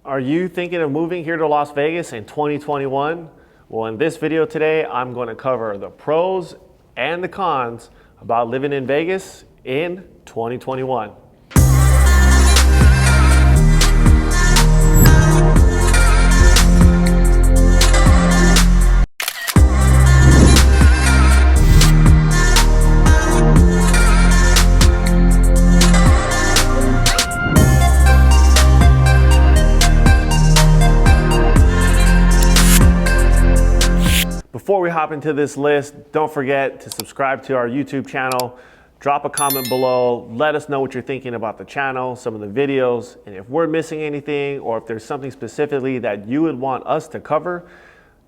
Are you thinking of moving here to Las Vegas in 2021? Well, in this video today, I'm going to cover the pros and the cons about living in Vegas in 2021. Before we hop into this list, don't forget to subscribe to our YouTube channel, drop a comment below, let us know what you're thinking about the channel, some of the videos, and if we're missing anything or if there's something specifically that you would want us to cover,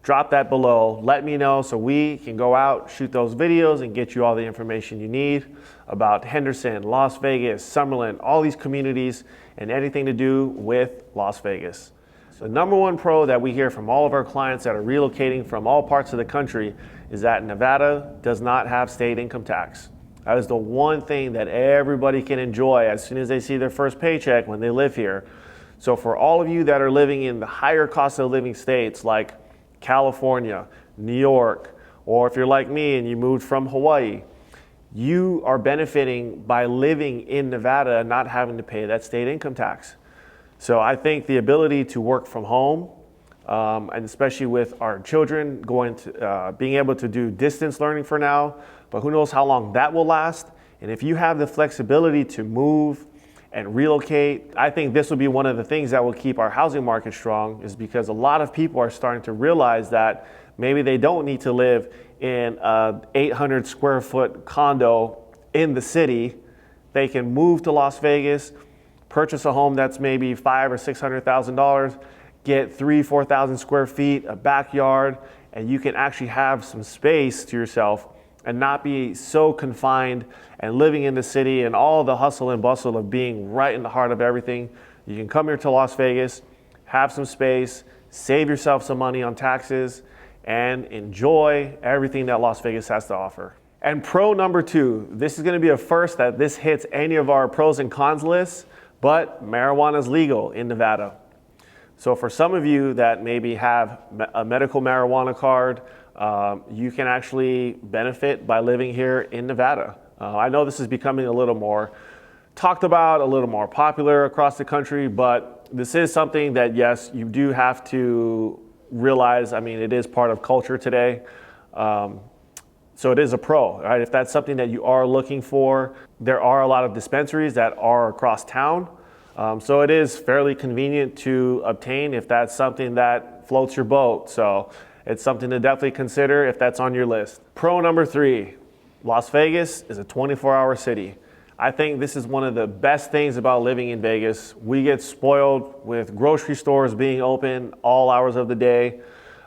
drop that below. Let me know so we can go out, shoot those videos, and get you all the information you need about Henderson, Las Vegas, Summerlin, all these communities, and anything to do with Las Vegas. The number one pro that we hear from all of our clients that are relocating from all parts of the country is that Nevada does not have state income tax. That is the one thing that everybody can enjoy as soon as they see their first paycheck when they live here. So for all of you that are living in the higher cost of living states like California, New York, or if you're like me and you moved from Hawaii, you are benefiting by living in Nevada and not having to pay that state income tax. So I think the ability to work from home, and especially with our children being able to do distance learning for now, but who knows how long that will last. And if you have the flexibility to move and relocate, I think this will be one of the things that will keep our housing market strong, is because a lot of people are starting to realize that maybe they don't need to live in a 800 square foot condo in the city. They can move to Las Vegas, purchase a home that's maybe $500,000 or $600,000, get 3,000-4,000 square feet, a backyard, and you can actually have some space to yourself and not be so confined and living in the city and all the hustle and bustle of being right in the heart of everything. You can come here to Las Vegas, have some space, save yourself some money on taxes, and enjoy everything that Las Vegas has to offer. And pro number two, this is going to be a first that this hits any of our pros and cons lists, but marijuana is legal in Nevada. So for some of you that maybe have a medical marijuana card, you can actually benefit by living here in Nevada. I know this is becoming a little more talked about, a little more popular across the country, but this is something that, yes, you do have to realize. I mean, it is part of culture today. So it is a pro, right? If that's something that you are looking for, there are a lot of dispensaries that are across town. So it is fairly convenient to obtain if that's something that floats your boat. So it's something to definitely consider if that's on your list. Pro number three, Las Vegas is a 24-hour city. I think this is one of the best things about living in Vegas. We get spoiled with grocery stores being open all hours of the day,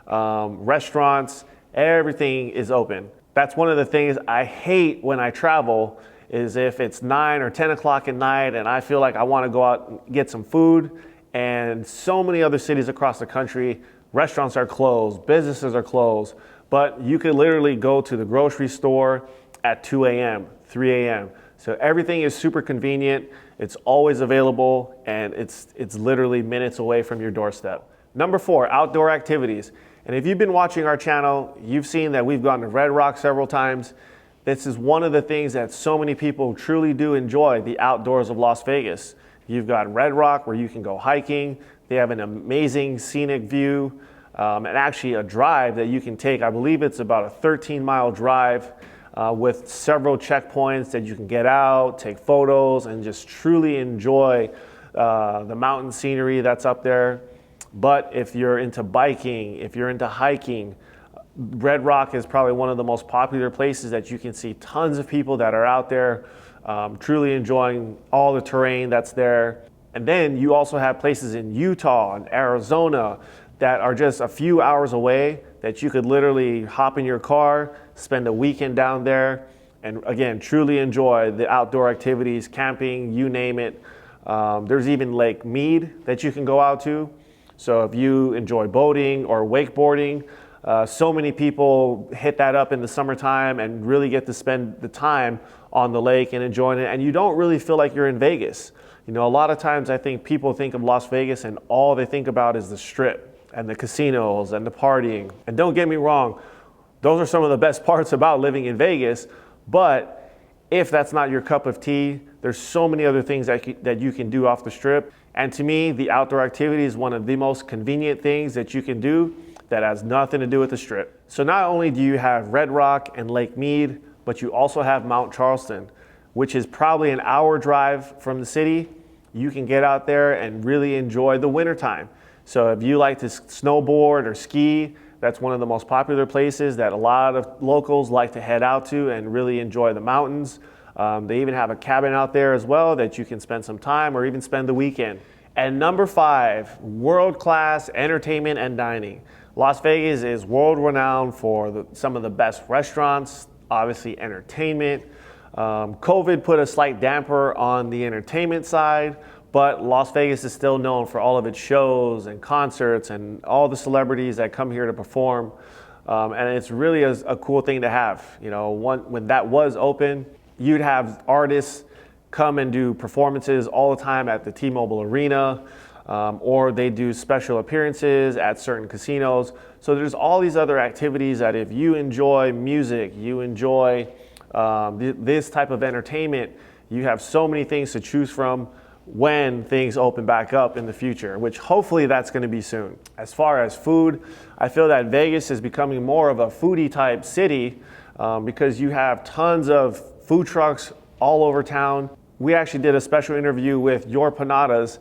restaurants, everything is open. That's one of the things I hate when I travel, is if it's 9 or 10 o'clock at night and I feel like I want to go out and get some food, and so many other cities across the country, restaurants are closed, businesses are closed, but you could literally go to the grocery store at 2 a.m., 3 a.m. So everything is super convenient, it's always available, and it's literally minutes away from your doorstep. Number four, outdoor activities. And if you've been watching our channel, you've seen that we've gone to Red Rock several times. This is one of the things that so many people truly do enjoy, the outdoors of Las Vegas. You've got Red Rock where you can go hiking. They have an amazing scenic view, and actually a drive that you can take. I believe it's about a 13-mile drive with several checkpoints that you can get out, take photos, and just truly enjoy the mountain scenery that's up there. But if you're into biking, if you're into hiking, Red Rock is probably one of the most popular places that you can see tons of people that are out there truly enjoying all the terrain that's there. And then you also have places in Utah and Arizona that are just a few hours away that you could literally hop in your car, spend a weekend down there, and again, truly enjoy the outdoor activities, camping, you name it. There's even Lake Mead that you can go out to. So if you enjoy boating or wakeboarding, so many people hit that up in the summertime and really get to spend the time on the lake and enjoying it. And you don't really feel like you're in Vegas. You know, a lot of times I think people think of Las Vegas and all they think about is the strip and the casinos and the partying. And don't get me wrong, those are some of the best parts about living in Vegas, but if that's not your cup of tea, there's so many other things that you can do off the strip. And to me, the outdoor activity is one of the most convenient things that you can do that has nothing to do with the strip. So not only do you have Red Rock and Lake Mead, but you also have Mount Charleston, which is probably an hour drive from the city. You can get out there and really enjoy the wintertime. So if you like to snowboard or ski, that's one of the most popular places that a lot of locals like to head out to and really enjoy the mountains. They even have a cabin out there as well that you can spend some time or even spend the weekend. And number 5, world-class entertainment and dining. Las Vegas is world-renowned for some of the best restaurants, obviously entertainment. COVID put a slight damper on the entertainment side, but Las Vegas is still known for all of its shows and concerts and all the celebrities that come here to perform. And it's really a cool thing to have. You know, when that was open, you'd have artists come and do performances all the time at the T-Mobile Arena, or they do special appearances at certain casinos. So there's all these other activities that if you enjoy music, you enjoy this type of entertainment, you have so many things to choose from when things open back up in the future, which hopefully that's going to be soon. As far as food, I feel that Vegas is becoming more of a foodie type city because you have tons of food trucks all over town. We actually did a special interview with Your Panadas.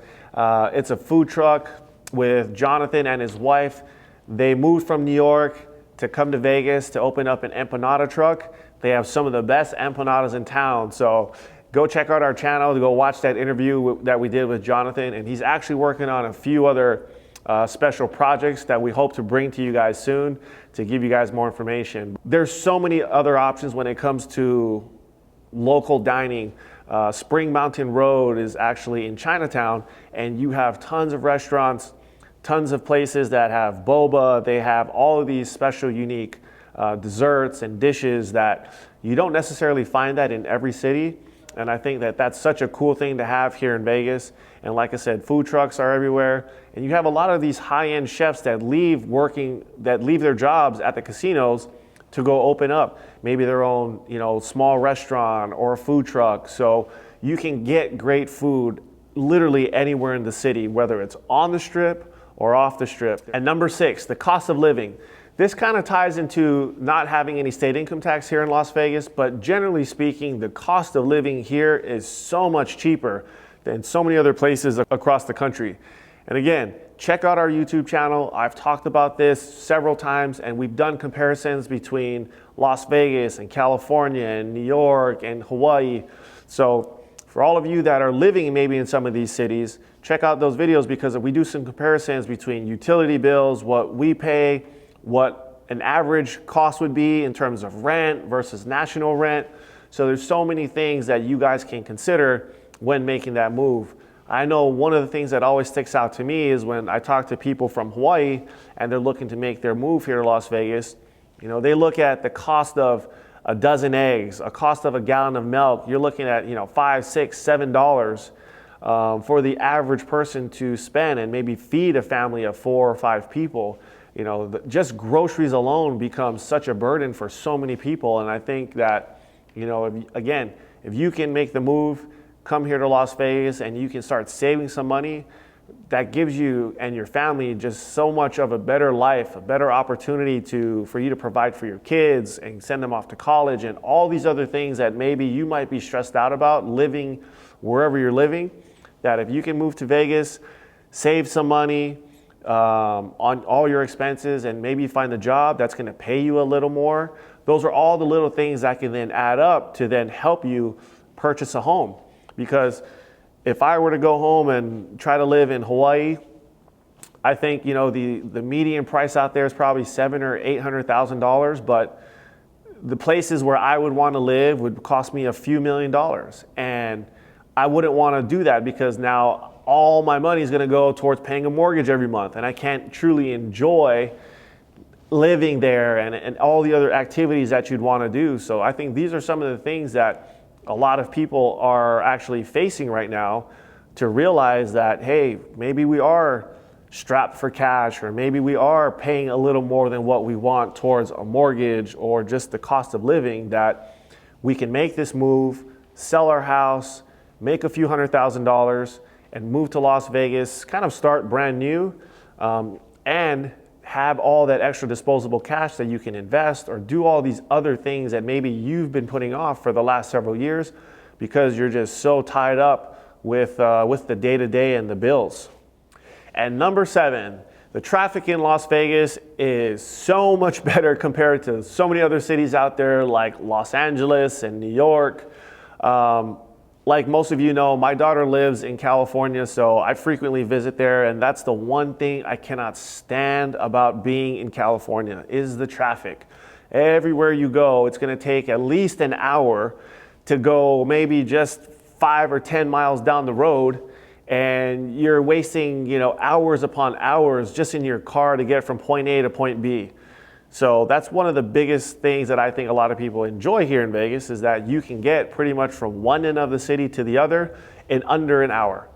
It's a food truck with Jonathan and his wife. They moved from New York to come to Vegas to open up an empanada truck. They have some of the best empanadas in town. So go check out our channel to go watch that interview that we did with Jonathan. And he's actually working on a few other special projects that we hope to bring to you guys soon to give you guys more information. There's so many other options when it comes to local dining. Spring Mountain Road is actually in Chinatown, and you have tons of restaurants, tons of places that have boba. They have all of these special, unique desserts and dishes that you don't necessarily find that in every city. And I think that that's such a cool thing to have here in Vegas. And like I said, food trucks are everywhere. And you have a lot of these high-end chefs that leave their jobs at the casinos to go open up maybe their own, small restaurant or a food truck. So you can get great food literally anywhere in the city, whether it's on the strip or off the strip. And number 6, the cost of living. This kind of ties into not having any state income tax here in Las Vegas, but generally speaking, the cost of living here is so much cheaper than so many other places across the country. And again, check out our YouTube channel. I've talked about this several times, and we've done comparisons between Las Vegas and California and New York and Hawaii. So for all of you that are living maybe in some of these cities, check out those videos because we do some comparisons between utility bills, what we pay, what an average cost would be in terms of rent versus national rent. So there's so many things that you guys can consider when making that move. I know one of the things that always sticks out to me is when I talk to people from Hawaii and they're looking to make their move here to Las Vegas. They look at the cost of a dozen eggs, a cost of a gallon of milk. You're looking at, $5, $6, $7 for the average person to spend and maybe feed a family of 4 or 5 people. Just groceries alone becomes such a burden for so many people. And I think that, if you can make the move, come here to Las Vegas and you can start saving some money, that gives you and your family just so much of a better life, a better opportunity for you to provide for your kids and send them off to college and all these other things that maybe you might be stressed out about living wherever you're living. That if you can move to Vegas, save some money on all your expenses and maybe find a job that's going to pay you a little more. Those are all the little things that can then add up to then help you purchase a home. Because if I were to go home and try to live in Hawaii, I think the median price out there is probably $700,000 or $800,000, but the places where I would want to live would cost me a few $1 million, and I wouldn't want to do that because now all my money is going to go towards paying a mortgage every month, and I can't truly enjoy living there and all the other activities that you'd want to do. So I think these are some of the things that a lot of people are actually facing right now to realize that, hey, maybe we are strapped for cash, or maybe we are paying a little more than what we want towards a mortgage or just the cost of living, that we can make this move, sell our house, make a few $100,000 and move to Las Vegas, kind of start brand new, and have all that extra disposable cash that you can invest or do all these other things that maybe you've been putting off for the last several years because you're just so tied up with the day-to-day and the bills. And number 7, the traffic in Las Vegas is so much better compared to so many other cities out there like Los Angeles and New York. Like most of you know, my daughter lives in California, so I frequently visit there, and that's the one thing I cannot stand about being in California is the traffic. Everywhere you go, it's gonna take at least an hour to go maybe just 5 or 10 miles down the road, and you're wasting, hours upon hours just in your car to get from point A to point B. So that's one of the biggest things that I think a lot of people enjoy here in Vegas, is that you can get pretty much from one end of the city to the other in under an hour,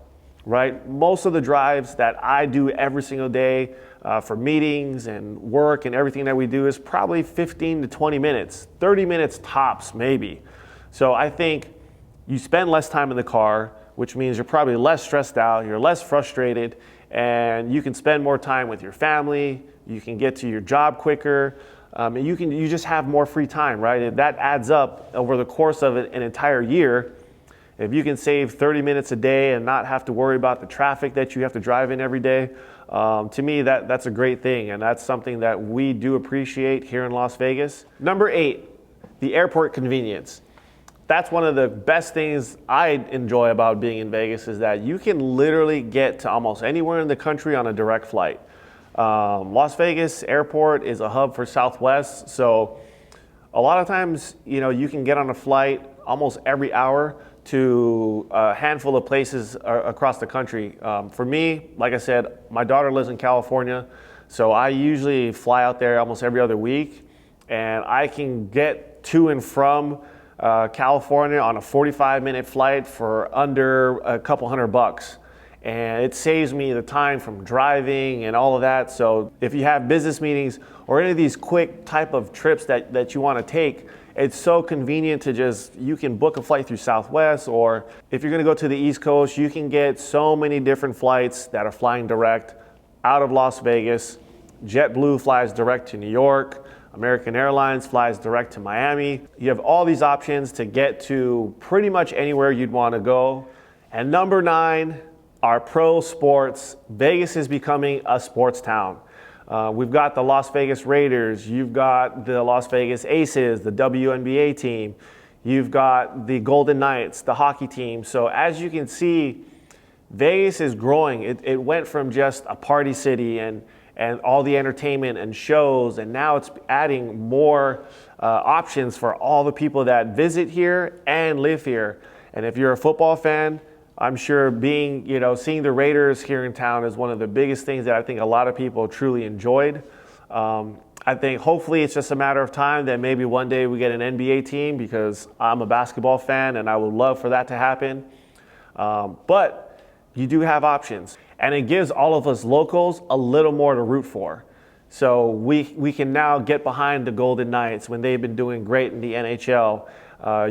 right? Most of the drives that I do every single day for meetings and work and everything that we do is probably 15 to 20 minutes, 30 minutes tops maybe. So I think you spend less time in the car, which means you're probably less stressed out, you're less frustrated, and you can spend more time with your family. You can get to your job quicker, and you just have more free time, right? That adds up over the course of an entire year. If you can save 30 minutes a day and not have to worry about the traffic that you have to drive in every day, to me, that's a great thing, and that's something that we do appreciate here in Las Vegas. Number 8, the airport convenience. That's one of the best things I enjoy about being in Vegas, is that you can literally get to almost anywhere in the country on a direct flight. Las Vegas airport is a hub for Southwest, so a lot of times, you can get on a flight almost every hour to a handful of places across the country. For me, like I said, my daughter lives in California, so I usually fly out there almost every other week, and I can get to and from California on a 45-minute flight for under a couple $100. And it saves me the time from driving and all of that. So if you have business meetings or any of these quick type of trips that you want to take, it's so convenient to you can book a flight through Southwest, or if you're going to go to the East Coast, you can get so many different flights that are flying direct out of Las Vegas. JetBlue flies direct to New York. American Airlines flies direct to Miami. You have all these options to get to pretty much anywhere you'd want to go. And number 9, are pro sports. Vegas is becoming a sports town. We've got the Las Vegas Raiders, you've got the Las Vegas Aces, the WNBA team, you've got the Golden Knights, the hockey team. So as you can see, Vegas is growing. It went from just a party city and all the entertainment and shows, and now it's adding more options for all the people that visit here and live here. And if you're a football fan, I'm sure seeing the Raiders here in town is one of the biggest things that I think a lot of people truly enjoyed. I think hopefully it's just a matter of time that maybe one day we get an NBA team, because I'm a basketball fan and I would love for that to happen. But you do have options, and it gives all of us locals a little more to root for. So we can now get behind the Golden Knights when they've been doing great in the NHL.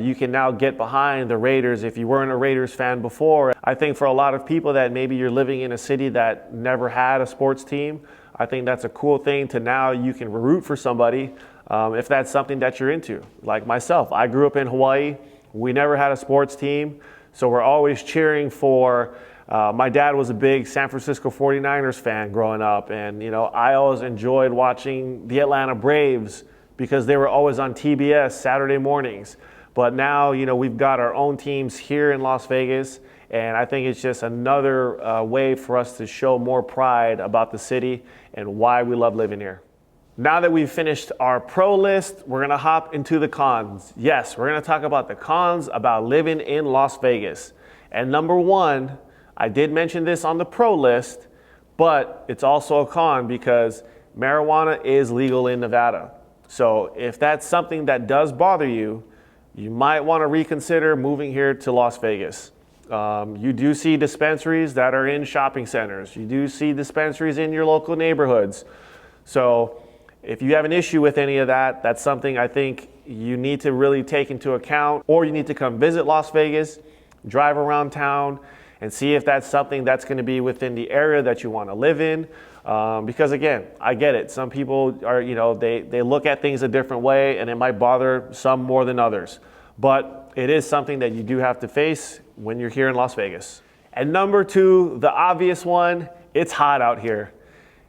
You can now get behind the Raiders if you weren't a Raiders fan before. I think for a lot of people that maybe you're living in a city that never had a sports team, I think that's a cool thing to now you can root for somebody if that's something that you're into. Like myself, I grew up in Hawaii. We never had a sports team, so we're always cheering for. My dad was a big San Francisco 49ers fan growing up, and I always enjoyed watching the Atlanta Braves because they were always on TBS Saturday mornings. But now, we've got our own teams here in Las Vegas, and I think it's just another way for us to show more pride about the city and why we love living here. Now that we've finished our pro list, we're gonna hop into the cons. Yes, we're gonna talk about the cons about living in Las Vegas. And number 1, I did mention this on the pro list, but it's also a con because marijuana is legal in Nevada. So if that's something that does bother you, you might want to reconsider moving here to Las Vegas. You do see dispensaries that are in shopping centers. You do see dispensaries in your local neighborhoods. So if you have an issue with any of that, that's something I think you need to really take into account, or you need to come visit Las Vegas, drive around town, and see if that's something that's going to be within the area that you want to live in. Because again, I get it. Some people are, they look at things a different way, and it might bother some more than others. But it is something that you do have to face when you're here in Las Vegas. And number two, the obvious one, it's hot out here.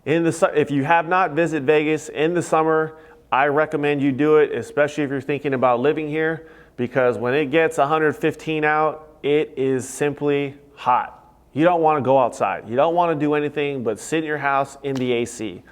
If you have not visited Vegas in the summer, I recommend you do it, especially if you're thinking about living here, because when it gets 115 out, it is simply hot. You don't want to go outside. You don't want to do anything but sit in your house in the AC.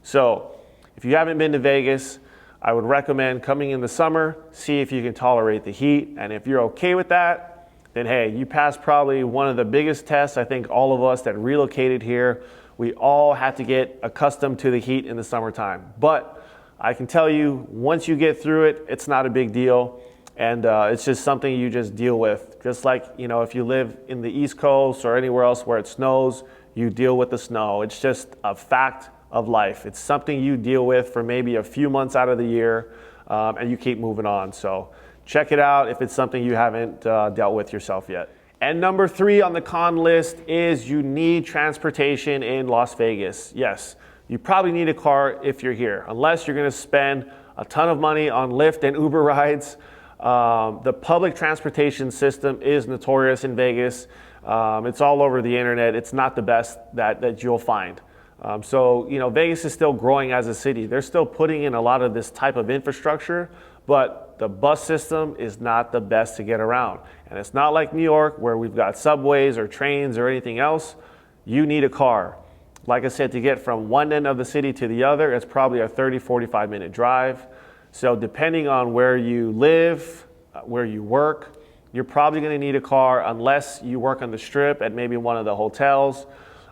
So if you haven't been to Vegas, I would recommend coming in the summer, see if you can tolerate the heat. And if you're okay with that, then hey, you passed probably one of the biggest tests. I think all of us that relocated here, we all had to get accustomed to the heat in the summertime. But I can tell you, once you get through it, it's not a big deal. And it's just something you just deal with. Just like, if you live in the East Coast or anywhere else where it snows, you deal with the snow. It's just a fact of life. It's something you deal with for maybe a few months out of the year, and you keep moving on. So check it out if it's something you haven't dealt with yourself yet. And number three on the con list is you need transportation in Las Vegas. Yes, you probably need a car if you're here, unless you're going to spend a ton of money on Lyft and Uber rides. The public transportation system is notorious in Vegas. It's all over the internet. It's not the best that you'll find. So Vegas is still growing as a city. They're still putting in a lot of this type of infrastructure, but the bus system is not the best to get around. And it's not like New York where we've got subways or trains or anything else. You need a car. Like I said, to get from one end of the city to the other, it's probably a 30, 45 minute drive. So depending on where you live, where you work, you're probably going to need a car unless you work on the Strip at maybe one of the hotels,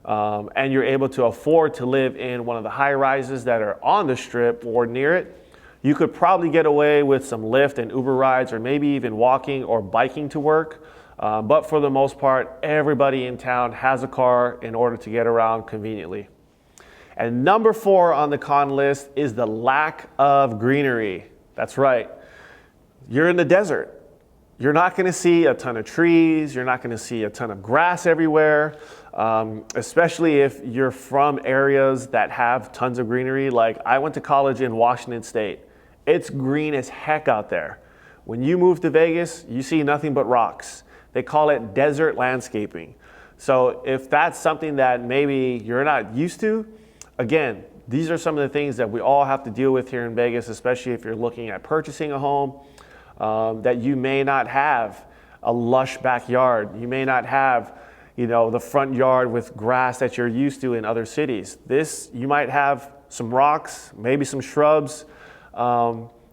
and you're able to afford to live in one of the high rises that are on the Strip or near it. You could probably get away with some Lyft and Uber rides, or maybe even walking or biking to work. But for the most part, everybody in town has a car in order to get around conveniently. And number four on the con list is the lack of greenery. That's right. You're in the desert. You're not going to see a ton of trees. You're not going to see a ton of grass everywhere, especially if you're from areas that have tons of greenery. Like I went to college in Washington State. It's green as heck out there. When you move to Vegas, you see nothing but rocks. They call it desert landscaping. So if that's something that maybe you're not used to, again, these are some of the things that we all have to deal with here in Vegas, especially if you're looking at purchasing a home, that you may not have a lush backyard. You may not have, the front yard with grass that you're used to in other cities. You might have some rocks, maybe some shrubs,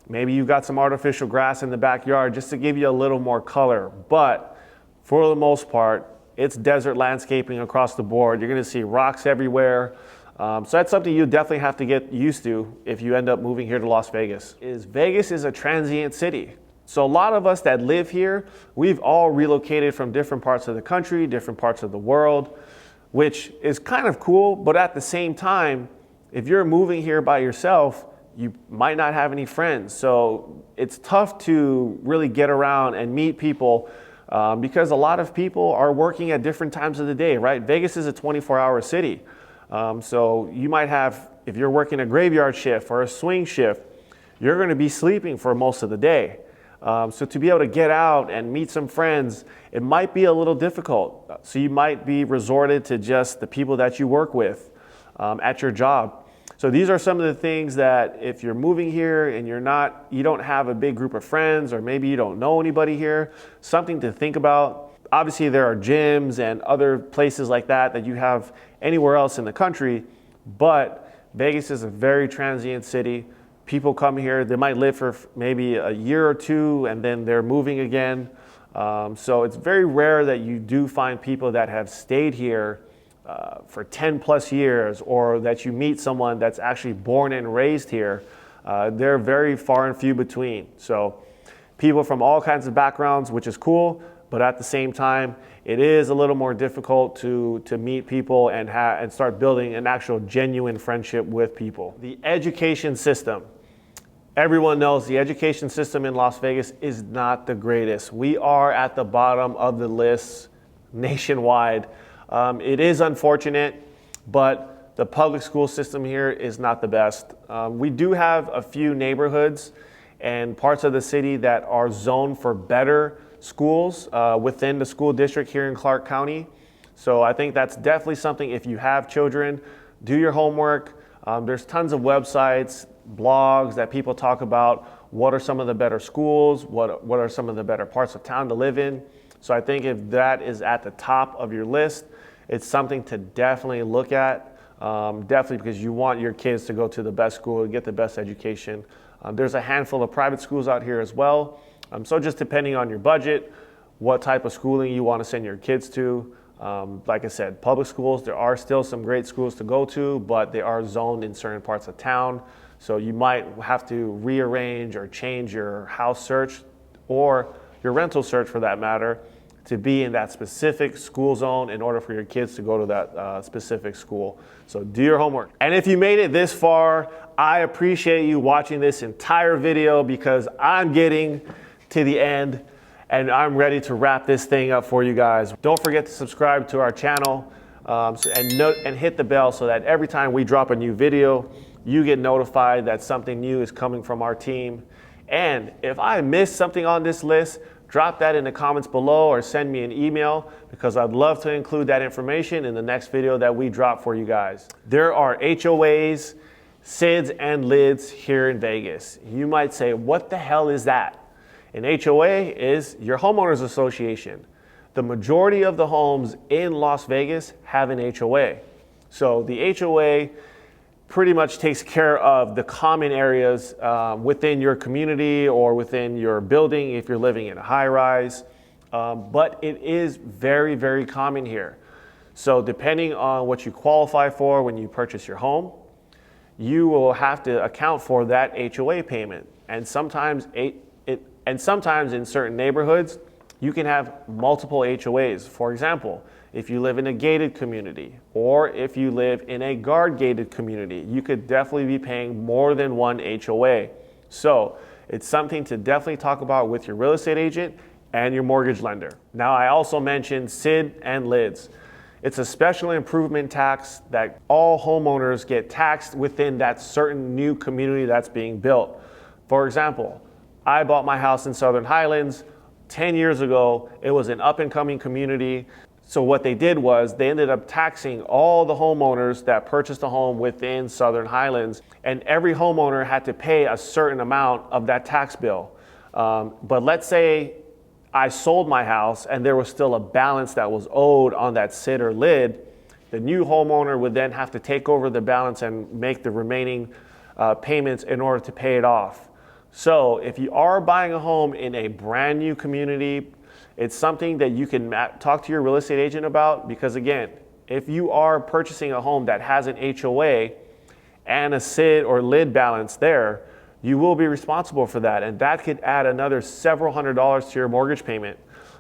maybe you've got some artificial grass in the backyard just to give you a little more color. But for the most part, it's desert landscaping across the board. You're going to see rocks everywhere. So that's something you definitely have to get used to if you end up moving here to Las Vegas. Vegas is a transient city. So a lot of us that live here, we've all relocated from different parts of the country, different parts of the world, which is kind of cool. But at the same time, if you're moving here by yourself, you might not have any friends. So it's tough to really get around and meet people because a lot of people are working at different times of the day, right? Vegas is a 24-hour city. So you might have, if you're working a graveyard shift or a swing shift, you're going to be sleeping for most of the day. So to be able to get out and meet some friends, it might be a little difficult. So you might be resorted to just the people that you work with at your job. So these are some of the things that if you're moving here and you don't have a big group of friends, or maybe you don't know anybody here, something to think about. Obviously there are gyms and other places like that you have anywhere else in the country, but Vegas is a very transient city. People come here, they might live for maybe a year or two and then they're moving again. So it's very rare that you do find people that have stayed here for 10 plus years, or that you meet someone that's actually born and raised here. They're very far and few between. So people from all kinds of backgrounds, which is cool, but at the same time, it is a little more difficult to meet people and start building an actual genuine friendship with people. The education system. Everyone knows the education system in Las Vegas is not the greatest. We are at the bottom of the list nationwide. It is unfortunate, but the public school system here is not the best. We do have a few neighborhoods and parts of the city that are zoned for better schools within the school district here in Clark County. So I think that's definitely something. If you have children, do your homework. There's tons of websites, blogs that people talk about what are some of the better schools, what are some of the better parts of town to live in. So I think if that is at the top of your list, it's something to definitely look at, definitely because you want your kids to go to the best school and get the best education. There's a handful of private schools out here as well. So just depending on your budget, what type of schooling you want to send your kids to. Like I said, public schools, there are still some great schools to go to, but they are zoned in certain parts of town. So you might have to rearrange or change your house search or your rental search for that matter to be in that specific school zone in order for your kids to go to that specific school. So do your homework. And if you made it this far, I appreciate you watching this entire video because I'm getting to the end and I'm ready to wrap this thing up for you guys. Don't forget to subscribe to our channel and hit the bell so that every time we drop a new video, you get notified that something new is coming from our team. And if I missed something on this list, drop that in the comments below or send me an email because I'd love to include that information in the next video that we drop for you guys. There are HOAs, SIDs, and LIDs here in Vegas. You might say, what the hell is that? An HOA is your homeowners association. The majority of the homes in Las Vegas have an HOA. So the HOA pretty much takes care of the common areas within your community or within your building if you're living in a high rise. But it is very, very common here. So depending on what you qualify for when you purchase your home, you will have to account for that HOA payment. And sometimes in certain neighborhoods, you can have multiple HOAs. For example, if you live in a gated community or if you live in a guard gated community, you could definitely be paying more than one HOA. So it's something to definitely talk about with your real estate agent and your mortgage lender. Now, I also mentioned SID and LIDs. It's a special improvement tax that all homeowners get taxed within that certain new community that's being built. For example, I bought my house in Southern Highlands 10 years ago. It was an up and coming community. So what they did was they ended up taxing all the homeowners that purchased a home within Southern Highlands, and every homeowner had to pay a certain amount of that tax bill. But let's say I sold my house and there was still a balance that was owed on that SID or LID. The new homeowner would then have to take over the balance and make the remaining payments in order to pay it off. So if you are buying a home in a brand new community, it's something that you can talk to your real estate agent about, because again, if you are purchasing a home that has an HOA and a SID or LID balance there, you will be responsible for that. And that could add another several $100s to your mortgage payment.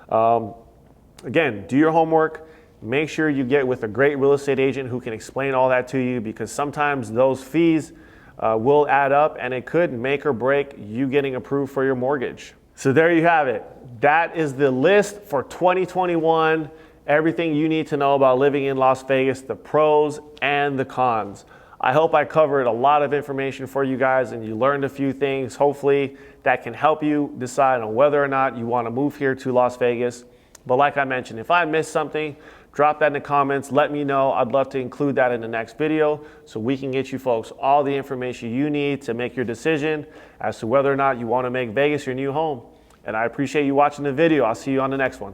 Again, do your homework. Make sure you get with a great real estate agent who can explain all that to you, because sometimes those fees will add up and it could make or break you getting approved for your mortgage. So there you have it. That is the list for 2021. Everything you need to know about living in Las Vegas, the pros and the cons. I hope I covered a lot of information for you guys and you learned a few things. Hopefully that can help you decide on whether or not you want to move here to Las Vegas. But like I mentioned, if I missed something, drop that in the comments. Let me know. I'd love to include that in the next video so we can get you folks all the information you need to make your decision as to whether or not you want to make Vegas your new home. And I appreciate you watching the video. I'll see you on the next one.